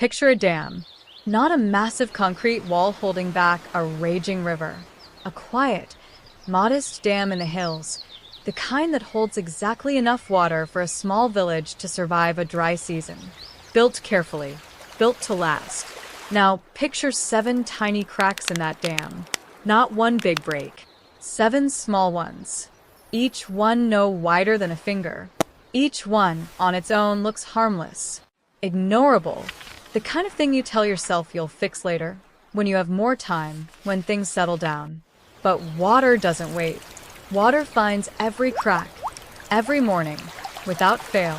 Picture a dam. Not a massive concrete wall holding back a raging river. A quiet, modest dam in the hills, the kind that holds exactly enough water for a small village to survive a dry season. Built carefully, built to last. Now, picture 7 tiny cracks in that dam. Not one big break. 7 small ones. Each one no wider than a finger. Each one, on its own, looks harmless. Ignorable. The kind of thing you tell yourself you'll fix later, when you have more time, when things settle down. But water doesn't wait. Water finds every crack, every morning, without fail.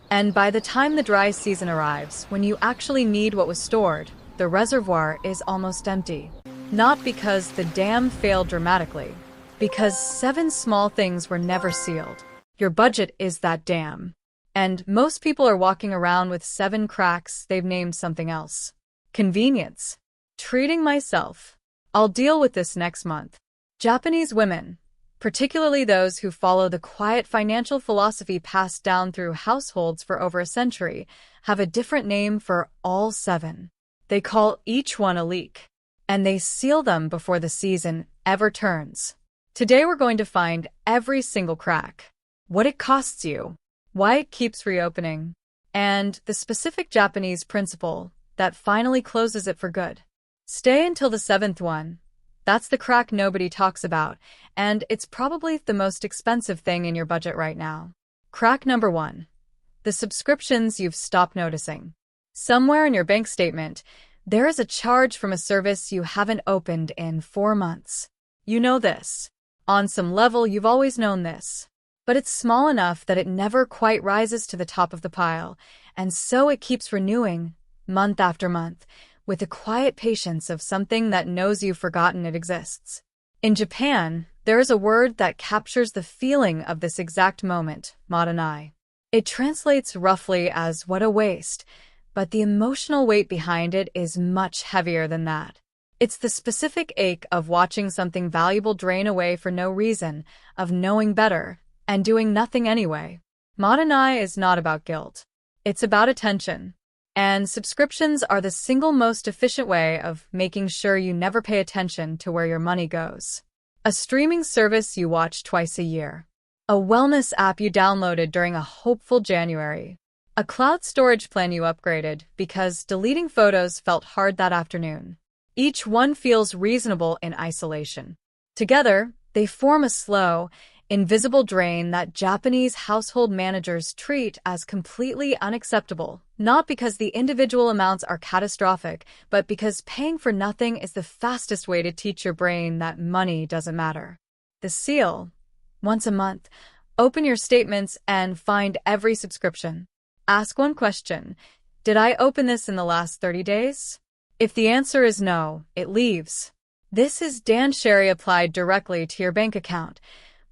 And by the time the dry season arrives, when you actually need what was stored, the reservoir is almost empty. Not because the dam failed dramatically, because 7 small things were never sealed. Your budget is that dam. And most people are walking around with 7 cracks they've named something else. Convenience. Treating myself. I'll deal with this next month. Japanese women, particularly those who follow the quiet financial philosophy passed down through households for over a century, have a different name for all 7. They call each one a leak, and they seal them before the season ever turns. Today we're going to find every single crack, what it costs you, why it keeps reopening, and the specific Japanese principle that finally closes it for good. Stay until the 7th one. That's the crack nobody talks about, and it's probably the most expensive thing in your budget right now. Crack number 1. The subscriptions you've stopped noticing. Somewhere in your bank statement, there is a charge from a service you haven't opened in 4 months. You know this. On some level, you've always known this. But it's small enough that it never quite rises to the top of the pile, and so it keeps renewing, month after month, with the quiet patience of something that knows you've forgotten it exists. In Japan, there is a word that captures the feeling of this exact moment, madanai. It translates roughly as what a waste, but the emotional weight behind it is much heavier than that. It's the specific ache of watching something valuable drain away for no reason, of knowing better, and doing nothing anyway. Madanai is not about guilt. It's about attention. And subscriptions are the single most efficient way of making sure you never pay attention to where your money goes. A streaming service you watch twice a year. A wellness app you downloaded during a hopeful January. A cloud storage plan you upgraded because deleting photos felt hard that afternoon. Each one feels reasonable in isolation. Together, they form a slow, invisible drain that Japanese household managers treat as completely unacceptable, not because the individual amounts are catastrophic, but because paying for nothing is the fastest way to teach your brain that money doesn't matter. The seal. Once a month, open your statements and find every subscription. Ask one question. Did I open this in the last 30 days? If the answer is no, it leaves. This is Dan Sherry applied directly to your bank account.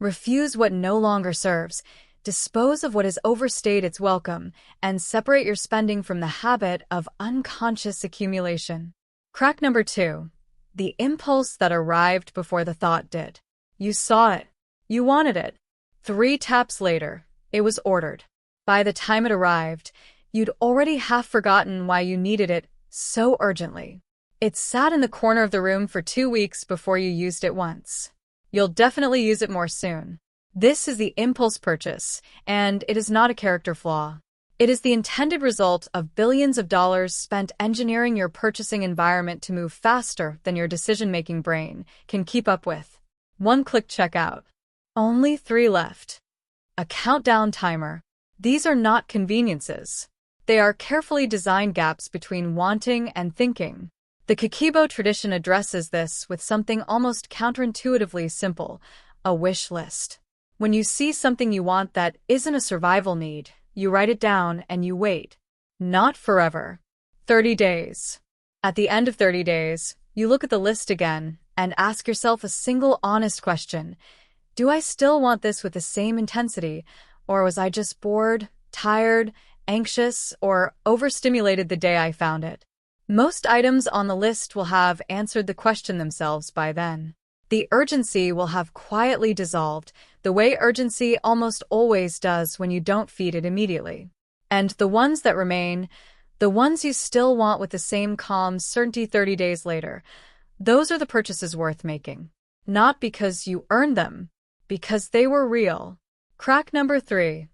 Refuse what no longer serves, dispose of what has overstayed its welcome, and separate your spending from the habit of unconscious accumulation. Crack number 2. The impulse that arrived before the thought did. You saw it. You wanted it. 3 taps later, it was ordered. By the time it arrived, you'd already half forgotten why you needed it so urgently. It sat in the corner of the room for 2 weeks before you used it once. You'll definitely use it more soon. This is the impulse purchase, and it is not a character flaw. It is the intended result of billions of dollars spent engineering your purchasing environment to move faster than your decision-making brain can keep up with. One-click checkout. Only 3 left. A countdown timer. These are not conveniences. They are carefully designed gaps between wanting and thinking. The Kikibo tradition addresses this with something almost counterintuitively simple, a wish list. When you see something you want that isn't a survival need, you write it down and you wait. Not forever. 30 days. At the end of 30 days, you look at the list again and ask yourself a single honest question. Do I still want this with the same intensity, or was I just bored, tired, anxious, or overstimulated the day I found it? Most items on the list will have answered the question themselves by then. The urgency will have quietly dissolved, the way urgency almost always does when you don't feed it immediately. And the ones that remain, The ones you still want with the same calm certainty 30 days later. Those are the purchases worth making. Not because you earned them, because they were real. Crack number 3.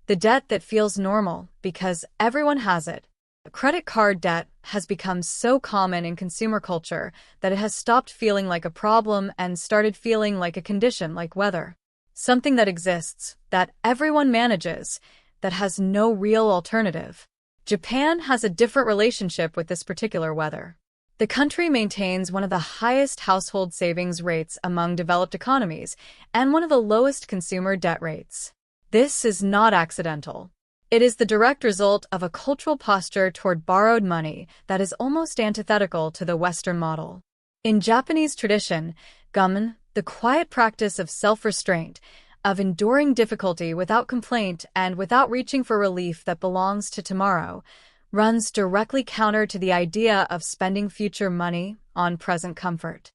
The debt that feels normal because everyone has it. Credit card debt has become so common in consumer culture that it has stopped feeling like a problem and started feeling like a condition, like weather. Something that exists, that everyone manages, that has no real alternative. Japan has a different relationship with this particular weather. The country maintains one of the highest household savings rates among developed economies and one of the lowest consumer debt rates. This is not accidental. It is the direct result of a cultural posture toward borrowed money that is almost antithetical to the Western model. In Japanese tradition, gammon, the quiet practice of self-restraint, of enduring difficulty without complaint and without reaching for relief that belongs to tomorrow, runs directly counter to the idea of spending future money on present comfort.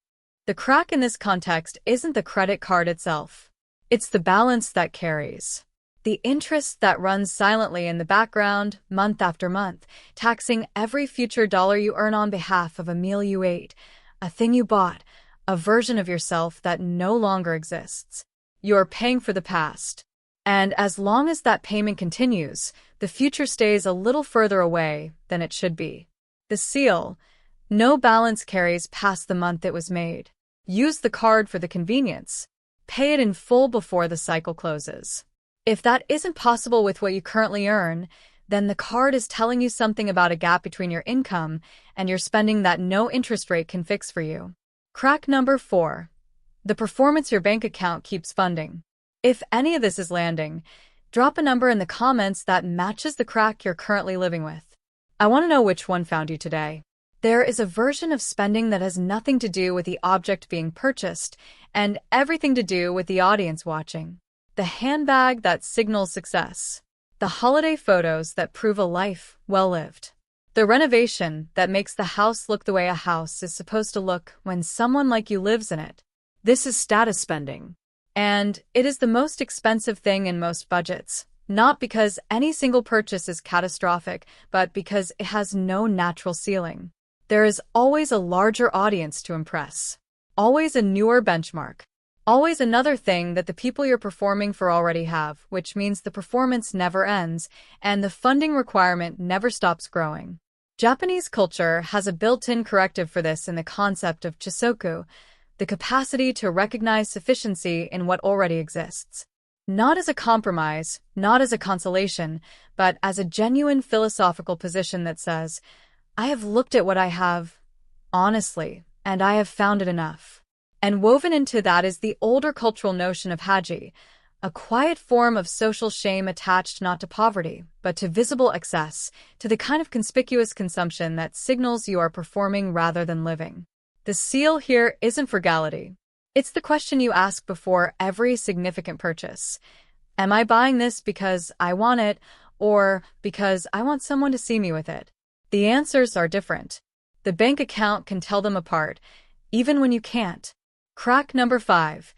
The crack in this context isn't the credit card itself. It's the balance that carries. The interest that runs silently in the background, month after month, taxing every future dollar you earn on behalf of a meal you ate, a thing you bought, a version of yourself that no longer exists. You're paying for the past. And as long as that payment continues, the future stays a little further away than it should be. The seal. No balance carries past the month it was made. Use the card for the convenience. Pay it in full before the cycle closes. If that isn't possible with what you currently earn, then the card is telling you something about a gap between your income and your spending that no interest rate can fix for you. Crack number 4. The performance your bank account keeps funding. If any of this is landing, drop a number in the comments that matches the crack you're currently living with. I want to know which one found you today. There is a version of spending that has nothing to do with the object being purchased and everything to do with the audience watching. The handbag that signals success. The holiday photos that prove a life well lived. The renovation that makes the house look the way a house is supposed to look when someone like you lives in it. This is status spending. And it is the most expensive thing in most budgets, not because any single purchase is catastrophic, but because it has no natural ceiling. There is always a larger audience to impress. Always a newer benchmark. Always another thing that the people you're performing for already have, which means the performance never ends and the funding requirement never stops growing. Japanese culture has a built-in corrective for this in the concept of chisoku, the capacity to recognize sufficiency in what already exists. Not as a compromise, not as a consolation, but as a genuine philosophical position that says, I have looked at what I have, honestly, and I have found it enough. And woven into that is the older cultural notion of haji, a quiet form of social shame attached not to poverty, but to visible excess, to the kind of conspicuous consumption that signals you are performing rather than living. The seal here isn't frugality. It's the question you ask before every significant purchase. Am I buying this because I want it, or because I want someone to see me with it? The answers are different. The bank account can tell them apart, even when you can't. Crack number 5.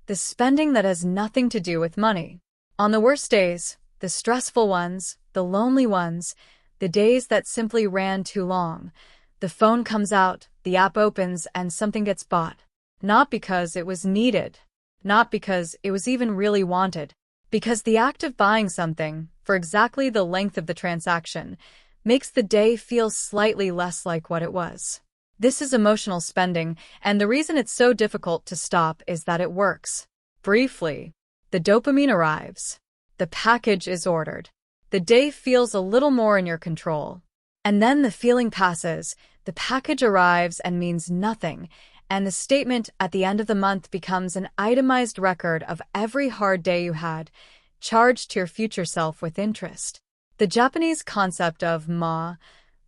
The spending that has nothing to do with money. On the worst days, the stressful ones, the lonely ones, the days that simply ran too long, the phone comes out, the app opens, and something gets bought. Not because it was needed, not because it was even really wanted, because the act of buying something, for exactly the length of the transaction, makes the day feel slightly less like what it was. This is emotional spending, and the reason it's so difficult to stop is that it works. Briefly, the dopamine arrives. The package is ordered. The day feels a little more in your control. And then the feeling passes, the package arrives and means nothing, and the statement at the end of the month becomes an itemized record of every hard day you had, charged to your future self with interest. The Japanese concept of ma,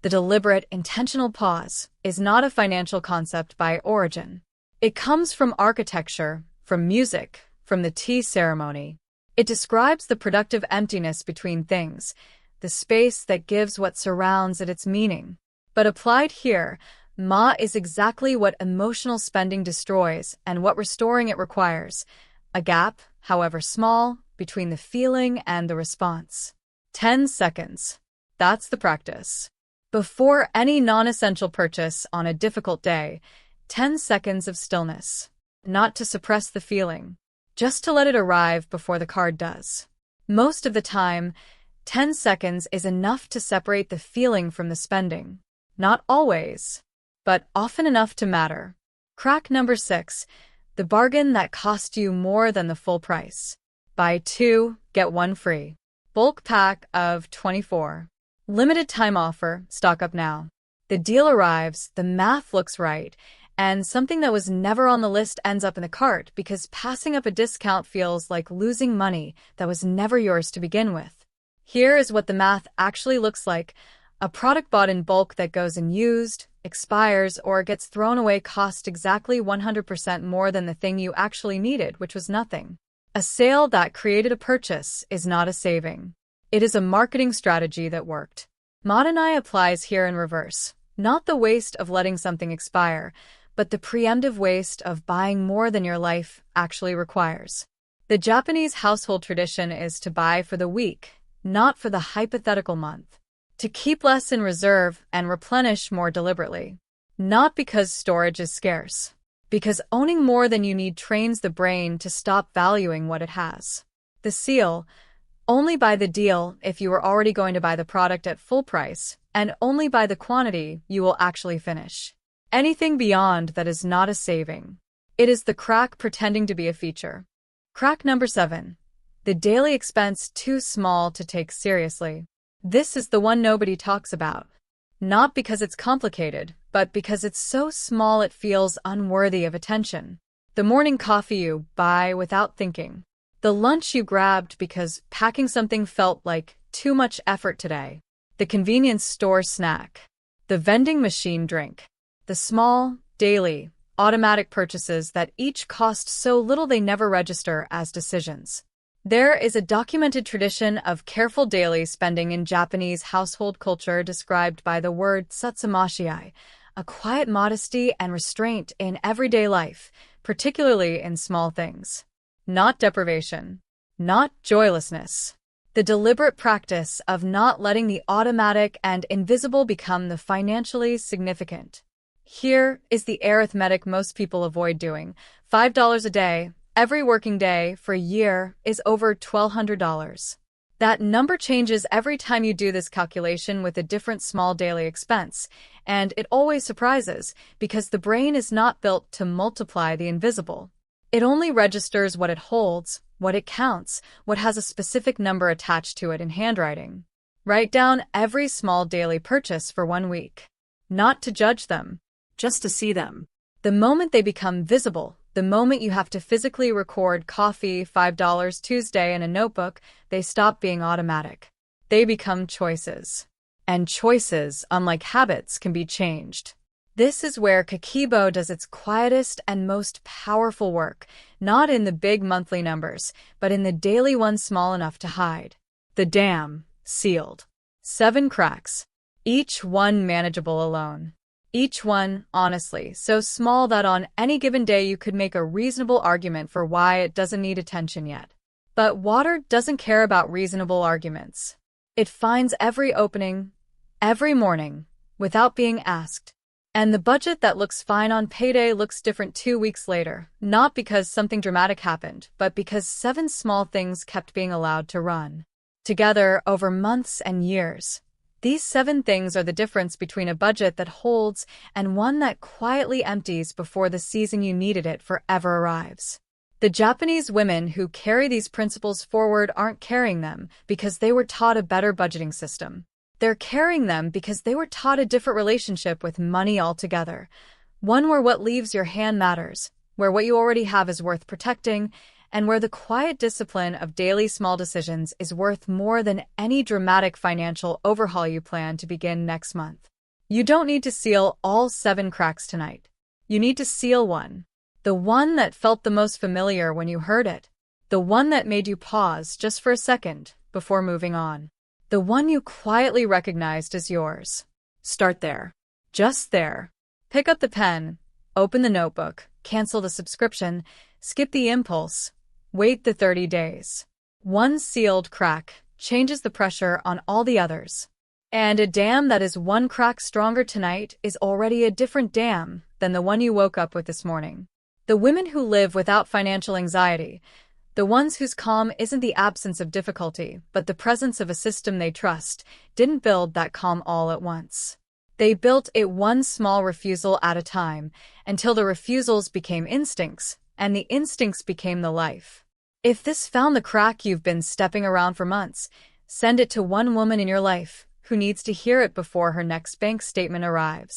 the deliberate, intentional pause, is not a financial concept by origin. It comes from architecture, from music, from the tea ceremony. It describes the productive emptiness between things, the space that gives what surrounds it its meaning. But applied here, ma is exactly what emotional spending destroys and what restoring it requires, a gap, however small, between the feeling and the response. 10 seconds. That's the practice. Before any non-essential purchase on a difficult day, 10 seconds of stillness. Not to suppress the feeling, just to let it arrive before the card does. Most of the time, 10 seconds is enough to separate the feeling from the spending. Not always, but often enough to matter. Crack number 6, the bargain that cost you more than the full price. Buy 2, get 1 free. Bulk pack of 24. Limited time offer, stock up now. The deal arrives, the math looks right, and something that was never on the list ends up in the cart because passing up a discount feels like losing money that was never yours to begin with. Here is what the math actually looks like. A product bought in bulk that goes unused, expires, or gets thrown away cost exactly 100% more than the thing you actually needed, which was nothing. A sale that created a purchase is not a saving. It is a marketing strategy that worked. Modernai applies here in reverse. Not the waste of letting something expire, but the preemptive waste of buying more than your life actually requires. The Japanese household tradition is to buy for the week, not for the hypothetical month. To keep less in reserve and replenish more deliberately. Not because storage is scarce, because owning more than you need trains the brain to stop valuing what it has. The seal, only buy the deal if you were already going to buy the product at full price, and only buy the quantity you will actually finish. Anything beyond that is not a saving. It is the crack pretending to be a feature. Crack number 7. The daily expense too small to take seriously. This is the one nobody talks about. Not because it's complicated, but because it's so small it feels unworthy of attention. The morning coffee you buy without thinking. The lunch you grabbed because packing something felt like too much effort today. The convenience store snack. The vending machine drink. The small, daily, automatic purchases that each cost so little they never register as decisions. There is a documented tradition of careful daily spending in Japanese household culture described by the word satsumashi, a quiet modesty and restraint in everyday life, particularly in small things. Not deprivation. Not joylessness. The deliberate practice of not letting the automatic and invisible become the financially significant. Here is the arithmetic most people avoid doing. $5 a day, every working day for a year is over $1,200. That number changes every time you do this calculation with a different small daily expense, and it always surprises because the brain is not built to multiply the invisible. It only registers what it holds, what it counts, what has a specific number attached to it in handwriting. Write down every small daily purchase for 1 week. Not to judge them, just to see them. The moment they become visible, the moment you have to physically record coffee $5 Tuesday in a notebook, they stop being automatic. They become choices. And choices, unlike habits, can be changed. This is where Kakeibo does its quietest and most powerful work, not in the big monthly numbers, but in the daily ones small enough to hide. The dam, sealed. 7 cracks. Each one manageable alone. Each one, honestly, so small that on any given day you could make a reasonable argument for why it doesn't need attention yet. But water doesn't care about reasonable arguments. It finds every opening, every morning, without being asked. And the budget that looks fine on payday looks different 2 weeks later, not because something dramatic happened, but because 7 small things kept being allowed to run. Together, over months and years. These 7 things are the difference between a budget that holds and one that quietly empties before the season you needed it forever arrives. The Japanese women who carry these principles forward aren't carrying them because they were taught a better budgeting system. They're carrying them because they were taught a different relationship with money altogether. One where what leaves your hand matters, where what you already have is worth protecting, and where the quiet discipline of daily small decisions is worth more than any dramatic financial overhaul you plan to begin next month. You don't need to seal all 7 cracks tonight. You need to seal one. The one that felt the most familiar when you heard it. The one that made you pause just for a second before moving on. The one you quietly recognized as yours. Start there. Just there. Pick up the pen, open the notebook, cancel the subscription, skip the impulse. Wait the 30 days. One sealed crack changes the pressure on all the others. And a dam that is one crack stronger tonight is already a different dam than the one you woke up with this morning. The women who live without financial anxiety, the ones whose calm isn't the absence of difficulty, but the presence of a system they trust, didn't build that calm all at once. They built it one small refusal at a time, until the refusals became instincts, and the instincts became the life. If this found the crack you've been stepping around for months, send it to one woman in your life who needs to hear it before her next bank statement arrives.